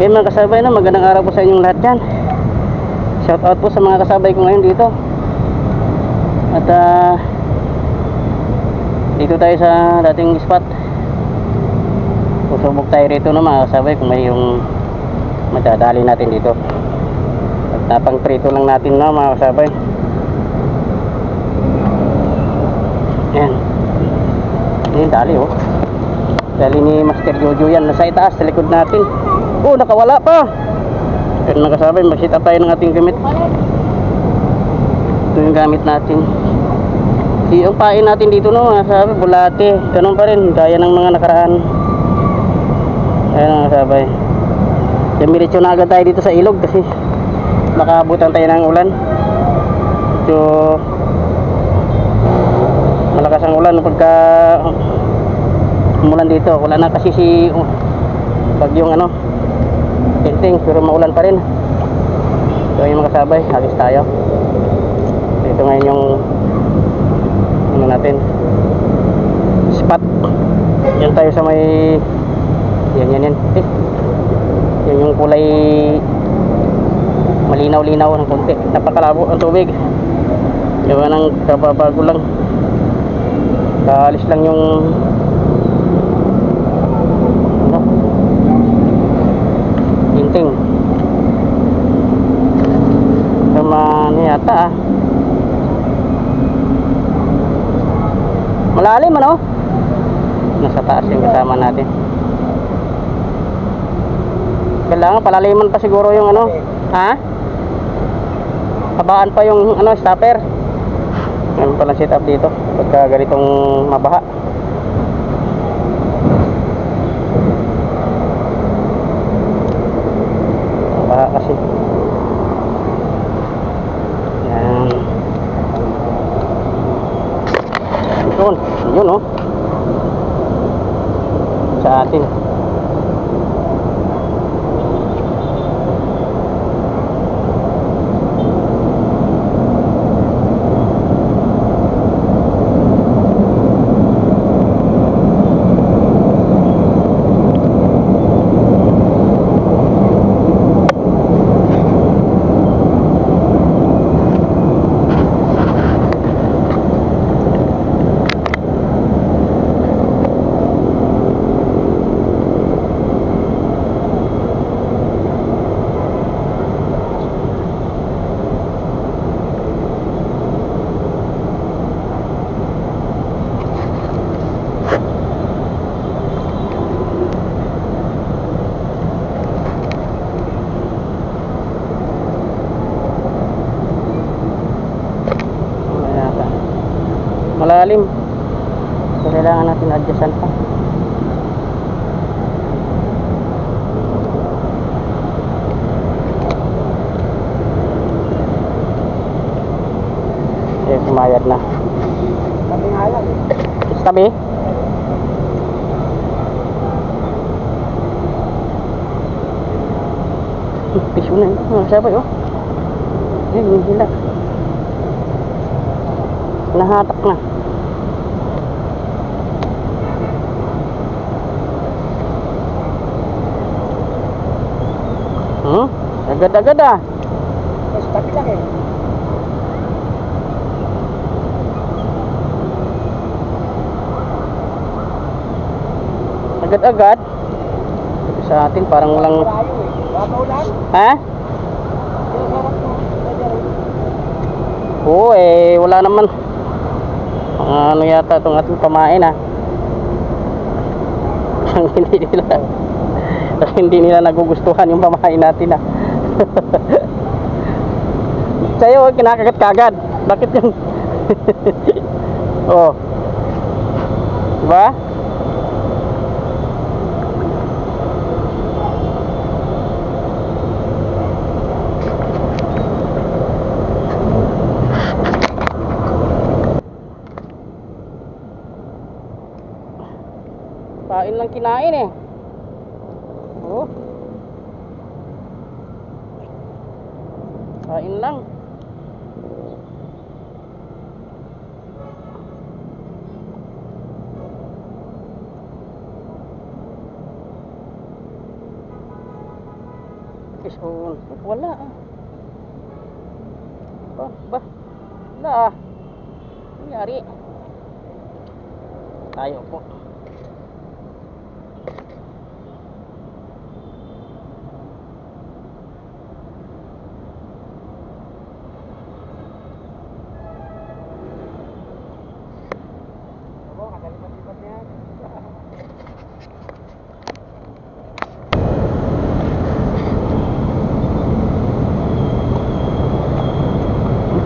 Okay mga kasabay, na magandang araw po sa inyong lahat dyan. Shout out po sa mga kasabay ko ngayon dito. At dito tayo sa dating spot. Susubok tayo rito na mga kasabay kung may yung madadali natin dito. At napang prito lang natin na mga kasabay. Yan. Yan dali oh. Dali ni Master Jojo yan. Nasa itaas sa likod natin. Oh, nakawala pa. Pero nakasabay, mag-sit up tayo ng ating gamit. Ito yung gamit natin. Yung pain natin dito no, nakasabay, bulate. Ganun pa rin, gaya ng mga nakaraan. Ayan nakasabay. Demiretso na agad tayo dito sa ilog kasi makabutan tayo ng ulan. So malakas ang ulan pagka umulan dito. Wala na kasi si bagyong ano Tinting, pero maulan pa rin. So yung mga kasabay, alis tayo. Ito ngayon yung ano natin spot. Yan tayo sa may yan yan yung kulay malinaw-linaw ng konti. Napakalabo ang tubig. Gawa ng kababago lang. Kaalis lang yung Tinting. Sama ni yata malalim ano? Nasa taas yung kasama natin. Kailangan palaliman pa siguro yung ano. Ha? Habaan pa yung ano, stopper. Meron palang sit up dito pagka ganitong mabaha. Mabaha kasi. Yan. Yun oh. Sa atin. Malalim. So kailangan natin adjustan pa. Eh, sumayad na. Tabi nga lang. Tabi? Piso na yun. Sabay oh. Yan, hila. Nahatak na. Agad-agad ah. Mas tapi lang eh. Agad-agad. Sa atin parang walang ha? Oo eh, wala naman. Ano yata itong ating pamain ah. hindi nila nagugustuhan yung pamain natin ah. Sa'yo kinakagat kagad. Bakit yung oh diba? Kain lang kinain eh. Oh. Kain lang. Is on. Wala ah. Ba? Wala ah. Nangyari. Tayo po.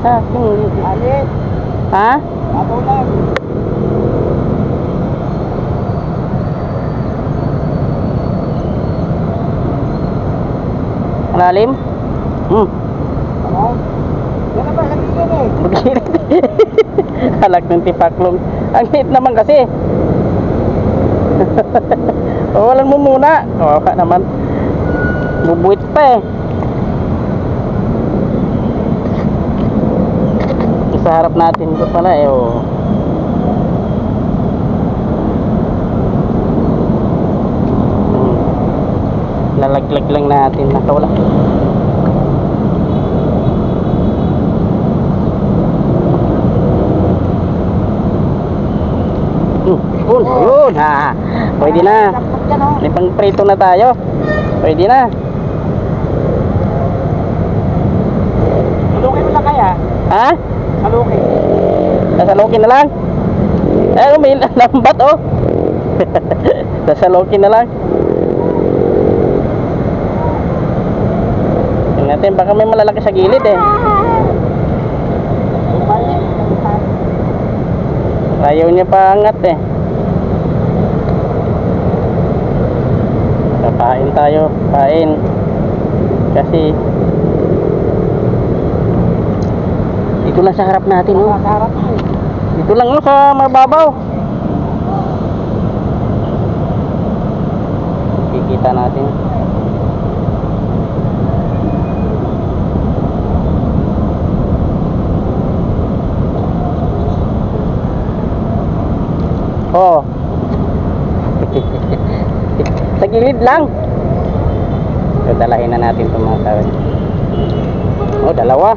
Sa akin. Alit. Ha? Abaw lang. Malalim? Ano? Yan na ba? Kanina eh. Magkilit. Halak ng tipaklong. Ang hit naman kasi. Walang mo muna. Kawawa naman. Bubuit pa eh. Sa harap natin ito pala eh. Oh. Lalaglag lang natin. Nakawala. Yun. Ha. Pwede na. May pang prito na tayo. Pwede na. Salukin mo lang kaya? Ha? Salukin. Nasalokin na lang. Eh, may lambat oh. Nasalokin na lang. Tingnan natin, baka may malalaki sa gilid eh. Ayaw niya pa angat eh. Kapain tayo, pain. Kasi dito lang sa harap natin oh. Sa harap mo eh. Dito lang oh, sa mababaw. Kikita natin. Oh. Sa gilid lang. So, dalahin na natin itong mga tawid. Oh, dalawa.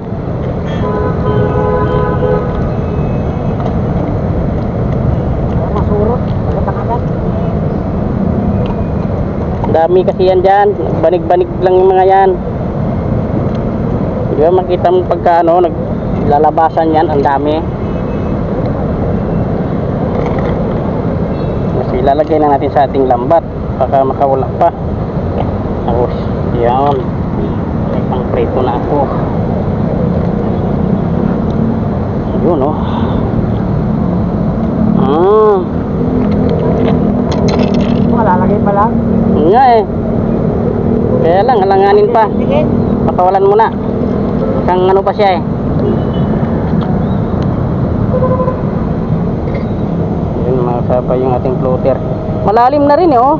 Masurot. Magkatangagan. Dami kasi yan dyan. Banig-banig lang yung mga yan. Di ba makita mo pagka ano, naglalabasan yan, ang dami. Mas ilalagay na natin sa ating lambat. Baka makawala pa. Tapos, yan. May pang prito na ako. Yun oh. Malalagay pa lang. Nga eh. Kaya lang, halanganin pa. Sige. Pakawalan muna. Kang ano pa siya eh. Yun, makasapa yung ating floater. Malalim na rin eh oh.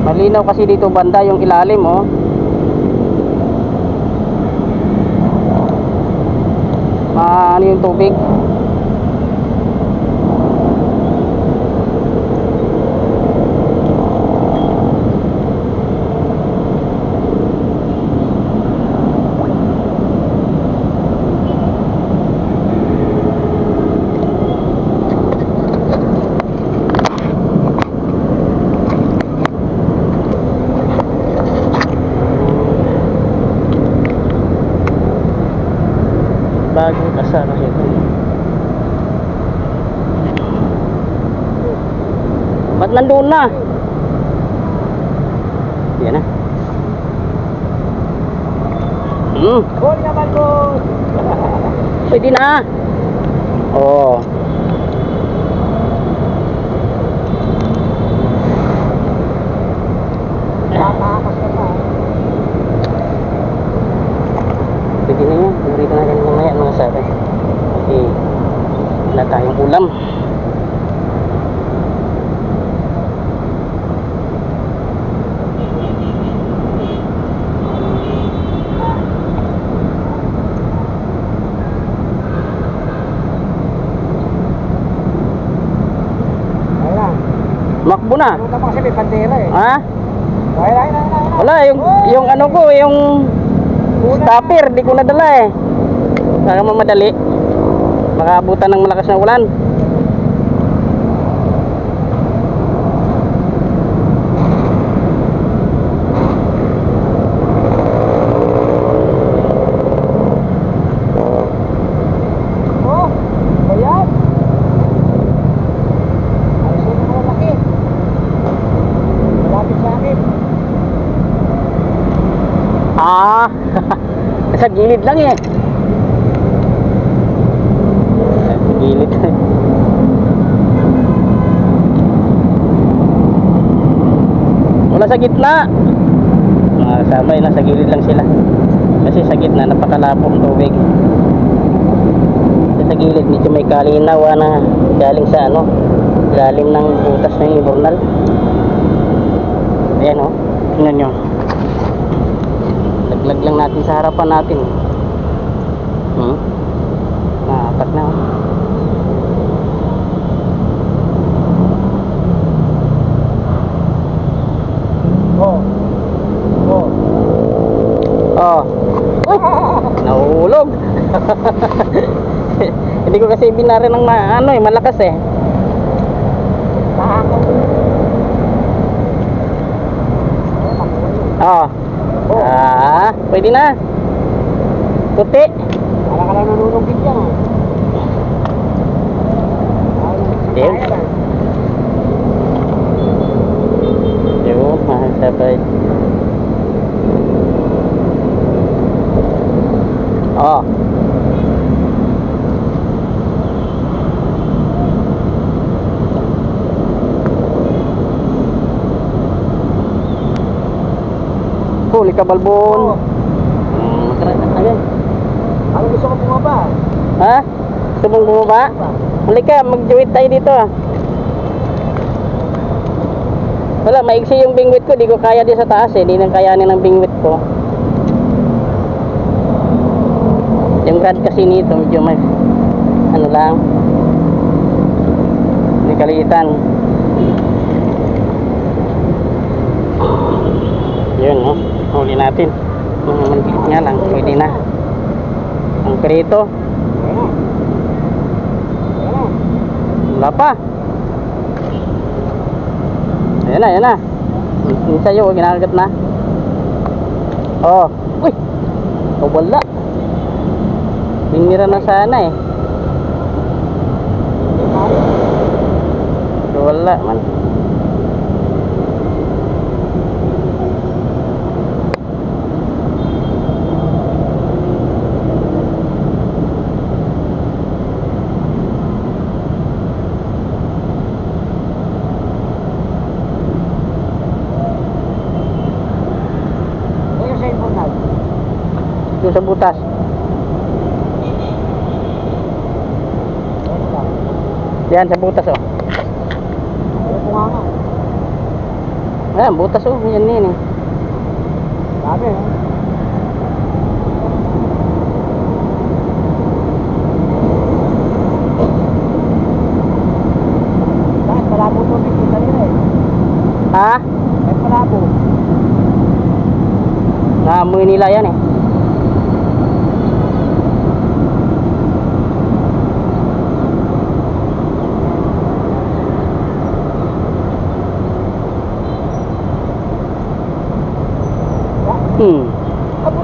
Malinaw kasi dito banda yung ilalim oh. Ano yung tubig? Bagong kasama ito. Ba't nandun na? Yan na. Good naman, good. Pwede na. Oh. Tatakas ka pa. Pwede na yan. Narito na yan mamaya mga sabi. Okay. Wala tayong ulam. Makbo na. Ano naman kasi may bandera eh. Ha? Ay. Wala, yung ano ko, yung stopper, di ko nadala eh. Baka mamadali. Baka abutan ng malakas na ulan. Oh, ayan. Ay, sino mo laki? Malapit sa akin. Ah, sa gilid lang eh. Sa gilid. Wala sa gitna. Mga sabay, nasa gilid lang sila. Kasi sa gitna, napakalapong tubig. Sa gilid, medyo may kalinaw na galing sa ano, lalim ng butas ng Libornal. Ayan o, tingnan nyo. Laglag lang natin sa harapan natin. Naatak na. Oh. Oh. Oh. Uy! Nahulog. Hindi ko kasi binari ng malakas eh. Nakakaw. Oh. Oh. Ah, pwede na. Puti. Para ka lang nanunugin dyan ah. Ayun. Yun, mahal sabay. Oh. Huli ka, Balbon. Ayun. Ano gusto ko bumaba? Ha? Gusto mong bumaba? Huli ka, mag-joint tayo dito ah. Wala, maigsi yung bingwit ko. Di ko kaya di sa taas eh. Di nang kayanin ng bingwit ko. Yung rad kasi nito, medyo may ano lang. May kaliitan. Yun, no? Huli natin. Maliit nga lang, pwede na. Ang perito. Wala pa. Ayan na, ayan na. Yung sa'yo, ginagat na. Oh. Uy! Oh, wala. Binira na sana eh. Wala man. Yung sa butas. Yan sa butas oh. Ayan, butas oh. Yan yun eh. Sabi eh. Bakit malabo ito bigyan kanina eh? Ha? Bakit malabo? Naamoy nila yan eh.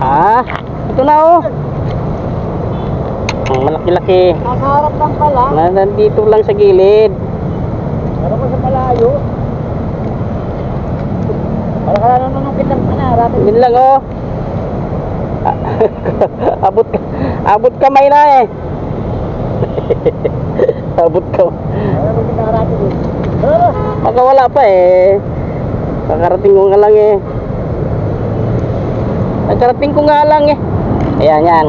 Ah, ito na oh. Ang malaki-laki. Nasa harap lang pala. Nandito lang sa gilid. Pero ko sa malayo. Para ka lang nanunungkit ng panarap. Yun lang oh. Abot kamay na eh. Abot kamay. Para mo pinarapin eh. Baka wala pa eh. Kakarating ko nga lang eh. Kakarating ko nga lang eh. Ayan yan.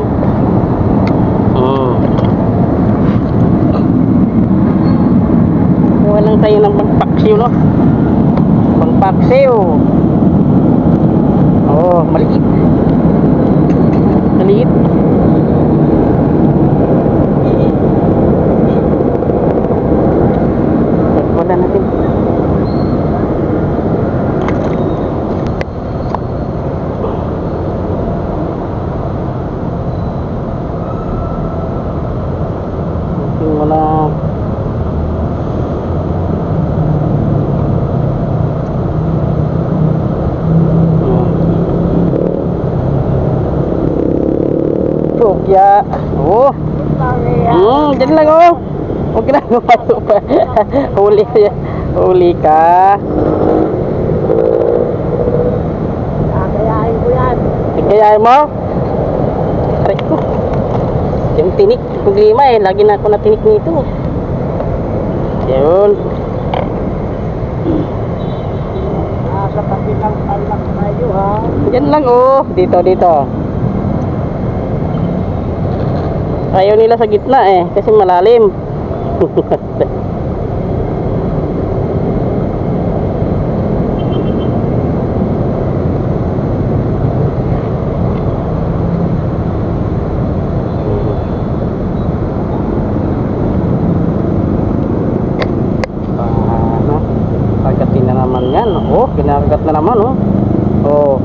Kuha lang tayo ng pangpaksiw no. Pangpaksiw. Oh, maliit. Maliit. Wala natin. Tilapia. Oh. Dyan lang oh. Huwag na lumayo pa. Huli. Huli ka. Kakayain ko yan. Kakayain mo? Aray ko. Yung tinik. Problema eh. Lagi na ako natinik nito. Yun. Sa tabi lang talak tayo ha. Yan lang oh. Dito. Ayaw nila sa gitna eh. Kasi malalim. Kagatin na naman yan. Oh, kinakagat na naman oh. Oh.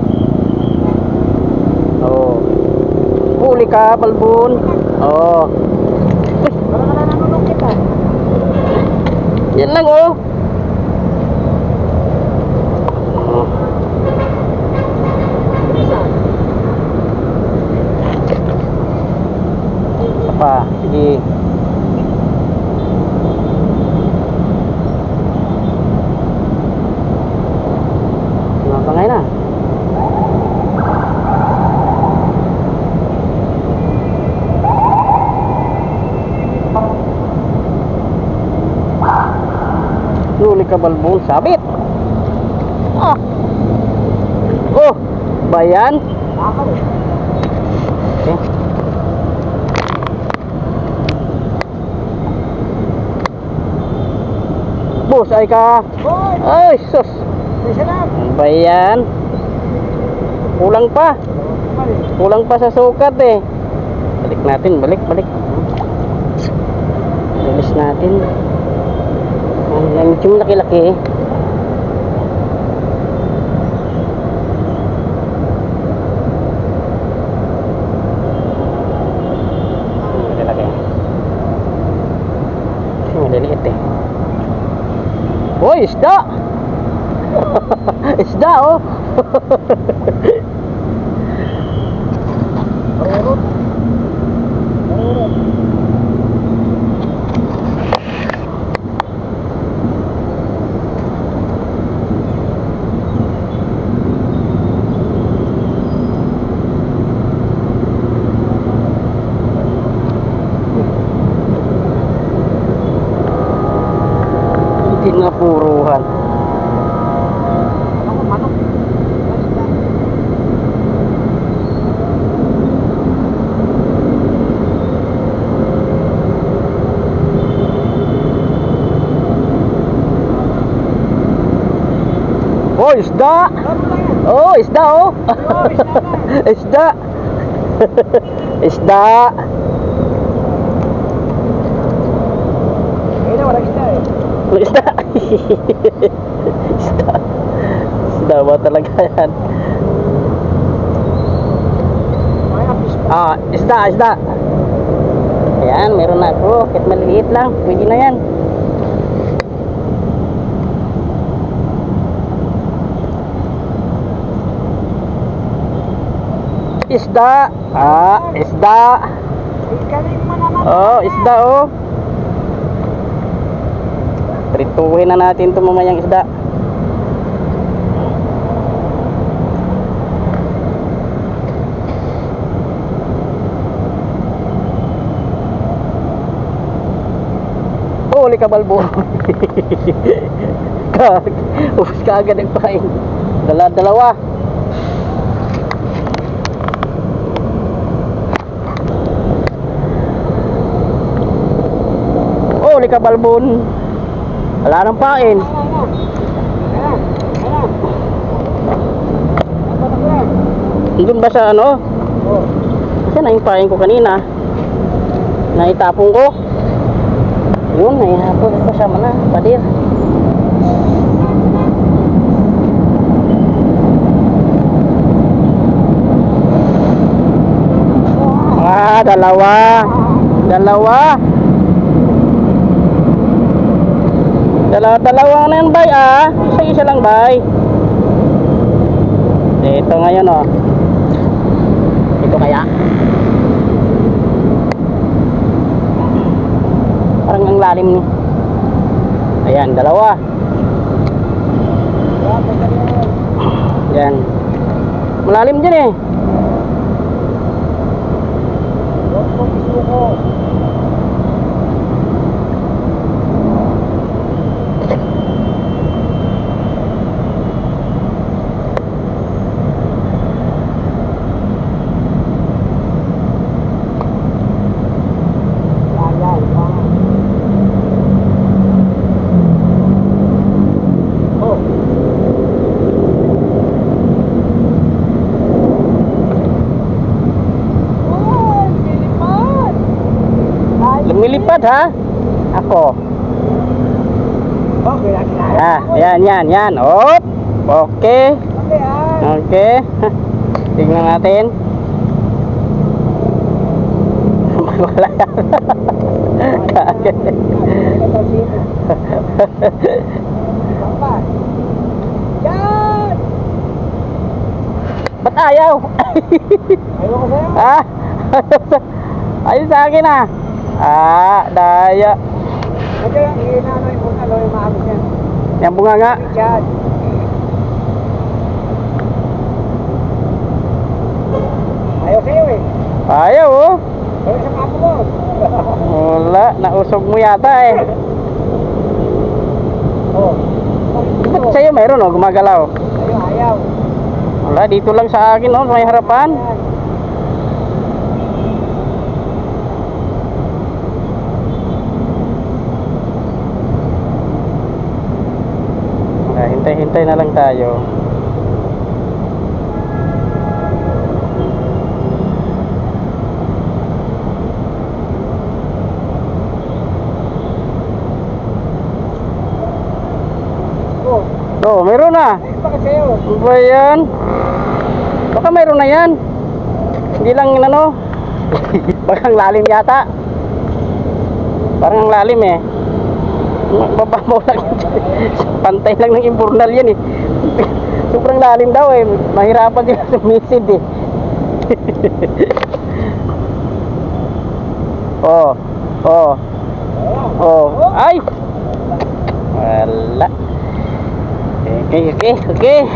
Huli ka, balbon. Oh. Parang wala nanunok kita. Yan lang oh. Apa? Sige. Pangay na. Huli ka balbon, sabit. Ah. Oh, bayan. Okay. Bos, ay ka. Ay, sus. Bayan. Kulang pa sa sukat eh. Balik natin, balik. Release natin. Medyo laki-laki eh. Laki-laki. Maliliit eh. Hoy, isda! Isda oh. Pinapuruhan. Oh, isda! Oh, isda oh! Isda! Isda! Ayun na, walang isda eh. Isda! Isda! Isda ba talaga yan? Ah, isda! Ayan, meron na ako. Kahit maliliit lang, pwede na yan. Isda! Ah, isda! Ikalim mo naman. Oh, isda oh! Prituhin na natin ito mamayang isda. Huli ka balbo. Ubus ka agad ang pain. Dalawa. Huli ka balbon. Wala nang pain. Doon ba sa ano? Kasi na yung pain ko kanina. Naitapong ko. Yun, naihapon ko sama na. Padir. Ah, dalawa. Dalawa na yan bay ah. Isa lang bay. Ito ngayon oh. Ito kaya. ang lalim ni. Ayan, dalawa. Yan. Malalim dyan eh. Lumilipad ha? Ako. Ah, yan. Op. Okay. Okay. Tingnan natin. Wala. Ba't ayaw? Ayaw ko sa'yo. Ah? Ayun sa akin ah. Ah, daya. Ito yung inano yung bunga, yung maagos yan. Yan bunga nga. Diyan. Ayaw sa'yo eh. Ayaw oh. Ayaw sa kapo mo. Wala, nausog mo yata eh. Oh. Ba't sa'yo mayroon oh, gumagalaw? Ayaw. Wala, dito lang sa akin oh, may harapan. Yan. Hintay na lang tayo. Oh, meron na. Bakit sa'yo? Ano ba yan? Baka meron na yan. Hindi lang ano. Baka ang lalim yata. Parang ang lalim eh. Baba mo lang. Pantay lang ng imburnal yan eh. Sobrang lalim daw eh. Mahirapan sila sumisid eh. Oh. Ay! Wala. Okay.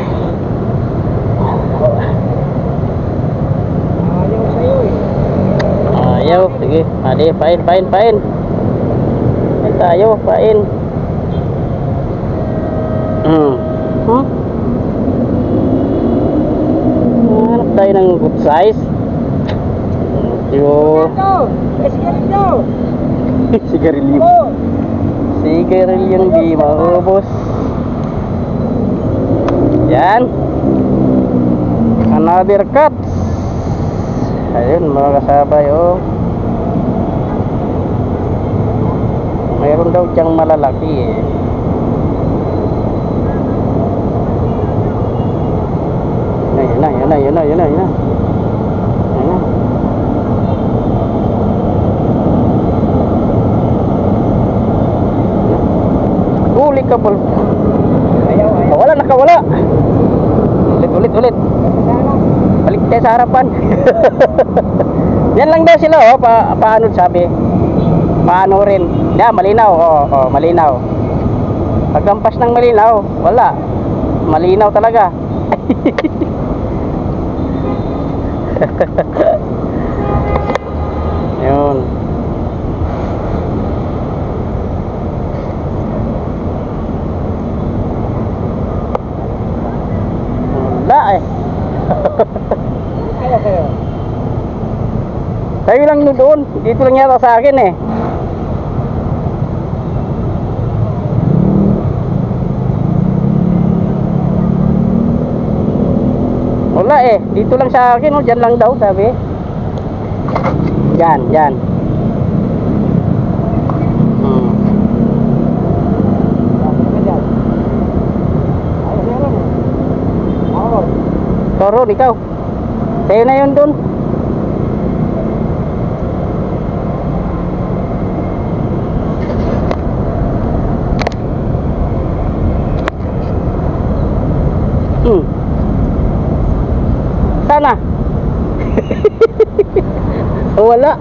Ayaw sa'yo eh. Ayaw. Sige. Adi, pain. Pain tayo, pain. Hanap tayo ng good size. Yo. Sigarilyo. Sigarilyong di maubos. Yan. Another cut. Ayun mga kasabay oh. Mayroon daw diyang malalaki eh. Yun na. Huli ka pal. Ayaw. Nakawala. Ulit. Balik tayo sa harapan. Yan lang daw sila oh, paano sabi? Paano rin? Yeah, malinaw. Oh, malinaw. Pagkampas ng malinaw, wala. Malinaw talaga. Yun. Wala eh. Ayaw sa'yo. Tayo lang doon. Dito lang yata sa akin eh. Wala eh. Dito lang sa akin oh. Diyan lang daw sabi. Diyan. Toro, ikaw. Sa'yo na yun dun. Sana. Wala.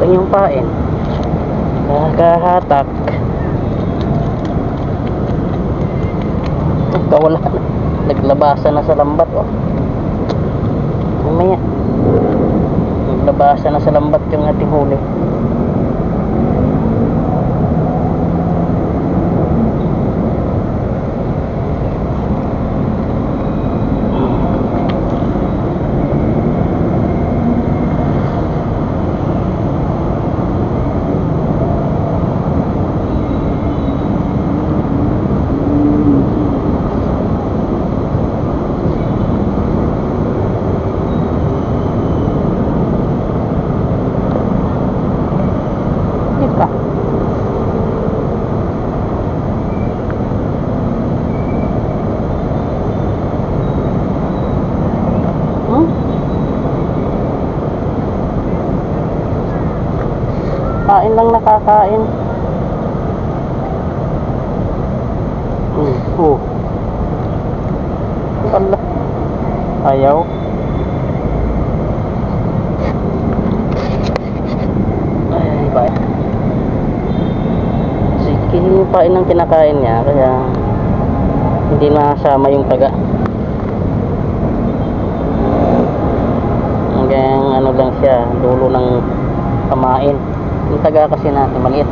Dumating yung pain. Nakahatak. Kawala na. Naglabasan na sa lambat, oh. Mamaya. Naglabasan na sa lambat yung ating huli. Kain lang nakakain. Oh. Ala. Ayaw. Ay, bye. Sige, yung pain ang kinakain niya, kaya hindi nasama yung taga. Hanggang ano lang siya, dulo ng kamain. Yung taga kasi natin maliit,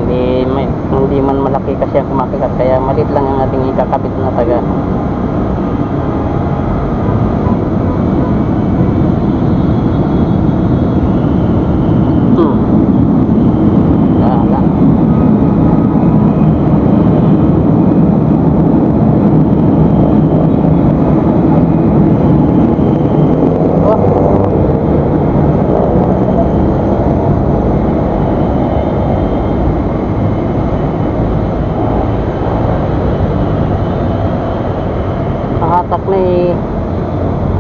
hindi man malaki kasi ang kumakagat, kaya maliit lang ang ating ikakabit na taga. Wala. Hatak na eh.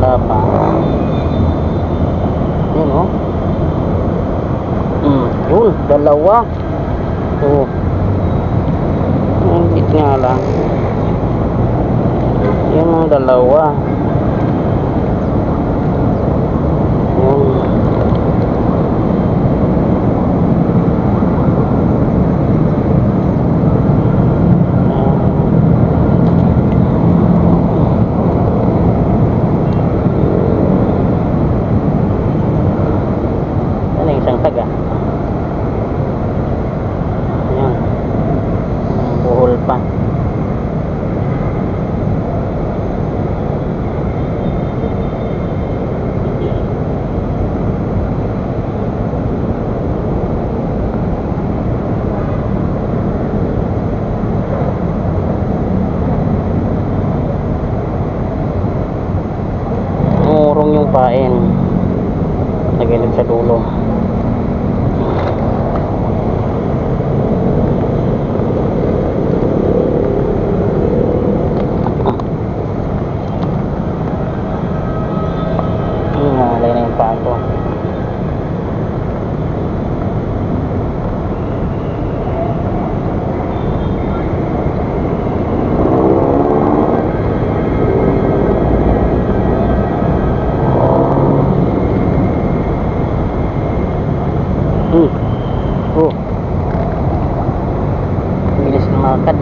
Wala pa. Yun, oh. Yun, dalawa. Oh. Ang lit nga lang. Yun ang dalawa. Yun. Isang taga. Ayan. Buhol pa. Umurong yung pain. Nagilid sa dulo. Alay na yung paan ko. Oh. Bilis lumakad.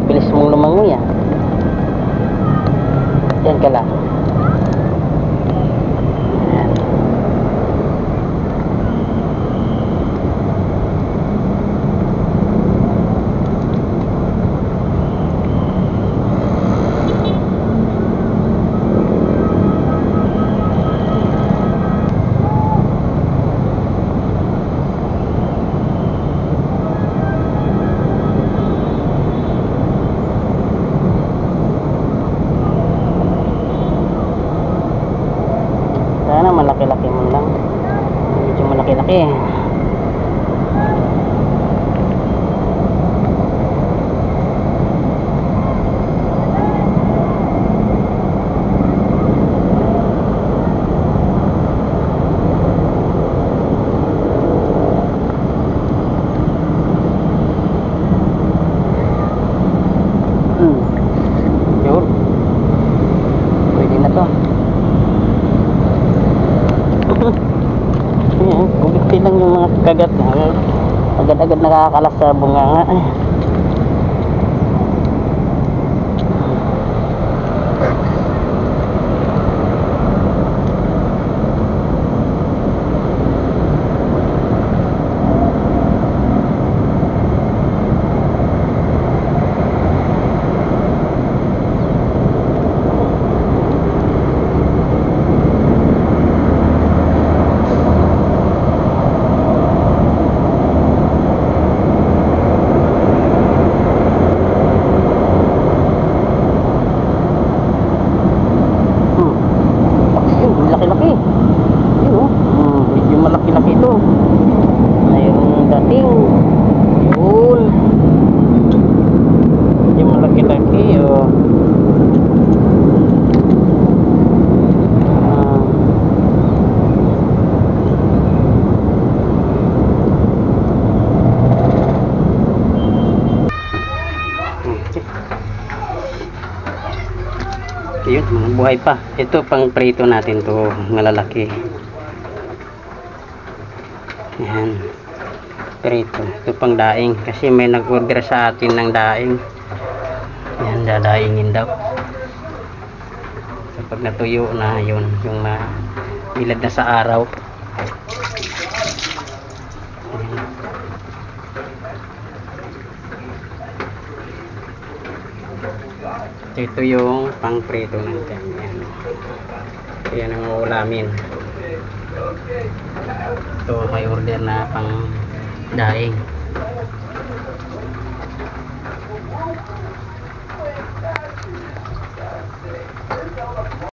Bilis mong lumangoy, ah. Yan ka lang. Sana malaki-laki mo lang. Medyo malaki-laki. Yun. Pwede na to. kagat agad-agad nakakalas sa bunganga. Laki-laki. Yun oh. Medyo malaki-laki ito. Mayroong dating. Yun. Medyo malaki-laki oh. Yun, buhay pa. Ito pang prito natin to, malalaki. Yan. Prito. Ito pang daing kasi may nag-order sa atin ng daing. Yan, dadaingin daw. So pag natuyo na yun, yung bilad na sa araw. Yan. Ito yung pang prito natin. Yan. Yan ang ulamin. Ito may order na pang daing.